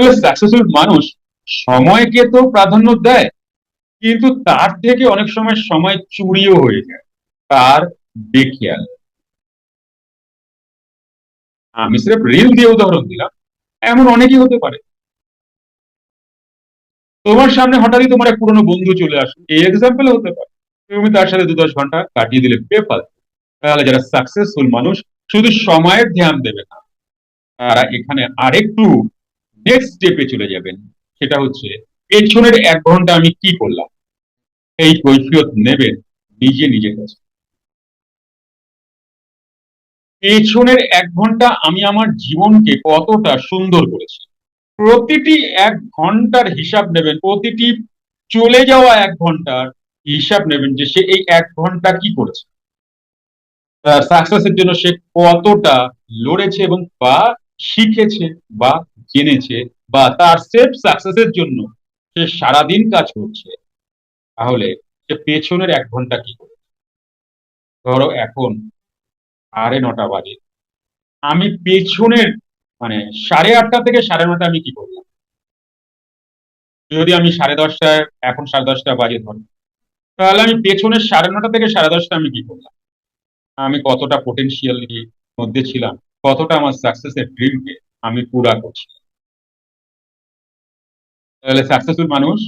তাহলে সাকসেসফুল মানুষ সময়কে তো প্রাধান্য দেয়, কিন্তু তার থেকে অনেক সময় সময় চুরিও হয়ে যায় তার বেখেয়াল। আমি সির্ফ রিল দিয়ে উদাহরণ দিলাম, এমন অনেকই হতে পারে। তোমার সামনে হঠাৎই তোমার এক পুরনো বন্ধু চলে আসে, এই এক্সাম্পল হতে পারে। তুমি তার সাথে 2-10 ঘন্টা কাটিয়ে দিলে বেফাল। তাহলে যারা সাকসেসফুল মানুষ শুধু সময়ের ধ্যান দেবে না, তারা এখানে আরেকটু নেক্সট স্টেপে চলে যাবেন। সেটা হচ্ছে পেছনের 1 ঘন্টা আমি কি করলাম, এই কৈফিয়ত নেবেন নিজে নিজের কাছে। পেছনের 1 ঘন্টা আমি আমার জীবনকে কতটা সুন্দর করেছি, প্রতিটি 1 ঘন্টার হিসাব নেবেন, প্রতিটি চলে যাওয়া 1 ঘন্টার হিসাব নেবেন যে সে এই 1 ঘন্টা কি করেছে, সাকসেসের জন্য সে কতটা লড়েছে এবং বা শিখেছে বা জেনেছে, বা তার সেলফ সাকসেসের জন্য সে সারাদিন কাজ করছে। তাহলে সে পেছনের 1 ঘন্টা কি করে। ধরো এখন 9:30 বাজে, আমি পেছনের মানে 8:30 থেকে 9:30 আমি কি করলাম। যদি আমি 10:30টায়, এখন 10:30 বাজে ধরো, তাহলে আমি পেছনের 9:30 থেকে 10:30 আমি কি করলাম, আমি কতটা পোটেনশিয়ালি মধ্যে ছিলাম, কতটা আমার সাকসেসের ড্রিমকে আমি পুরা করছি। তাহলে সাকসেসফুল মানুষ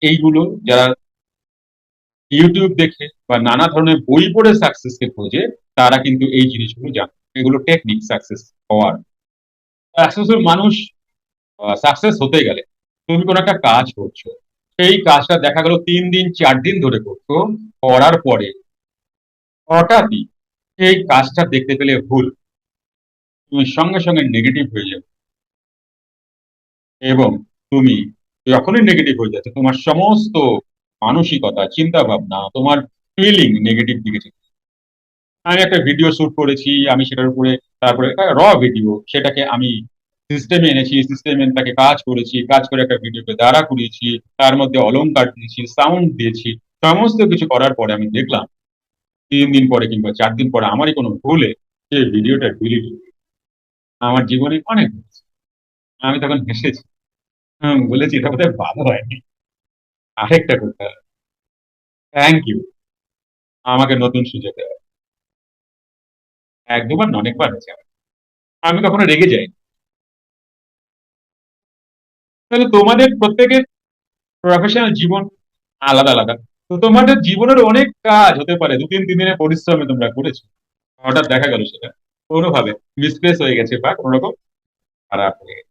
এইগুলো যারা ইউটিউব দেখে বা নানা ধরনের বই পড়ে সাকসেসকে খোঁজে, তারা কিন্তু এই জিনিসগুলো জানে, এগুলো টেকনিক সাকসেস হওয়ার। সাকসেসফুল মানুষ সাকসেস হতে গেলে তুমি কোনো একটা কাজ করছো, সেই কাজটা দেখা গেল 3 দিন 4 দিন ধরে করছো, করার পরে হঠাৎই সেই কাজটা দেখতে পেলে ভুল, তুমি সঙ্গে সঙ্গে নেগেটিভ হয়ে যাবে। এবং তুমি যখনই নেগেটিভ হয়ে যাচ্ছে, তোমার সমস্ত মানসিকতা, চিন্তা ভাবনা, তোমার ফিলিং নেগেটিভ দিকে চলে। আমি একটা ভিডিও শুট করেছি, আমি সেটার উপরে তারপরে র ভিডিও, সেটাকে আমি সিস্টেমে এনেছি, সিস্টেমে তাকে কাজ করেছি, কাজ করে একটা ভিডিওকে দাঁড়া করিয়েছি, তার মধ্যে অলংকার দিয়েছি, সাউন্ড দিয়েছি, সমস্ত কিছু করার পরে আমি দেখলাম 3 দিন পরে কিংবা 4 দিন পরে আমারই কোনো ভুলে সেই ভিডিওটা ডিলিট হয়ে গেছে। আমার জীবনে অনেক হয়েছে। আমি তখন হেসেছি, বলেছি এটা বোধহয় ভালো হয়নি, আরেকটা করতে হবে। থ্যাংক ইউ, আমাকে নতুন সুযোগ দেওয়া। 1-2 বার না, অনেকবার হয়েছে আমার। আমি কখনো রেগে যাই। তাহলে তোমাদের প্রত্যেকের প্রফেশনাল জীবন আলাদা আলাদা, তো তোমাদের জীবনের অনেক কাজ হতে পারে 2-3 দিনের পরিশ্রমে তোমরা করেছো, হঠাৎ দেখা গেল সেটা কোনোভাবে মিসপ্লেস হয়ে গেছে বা কোনো রকম খারাপ হয়ে গেছে।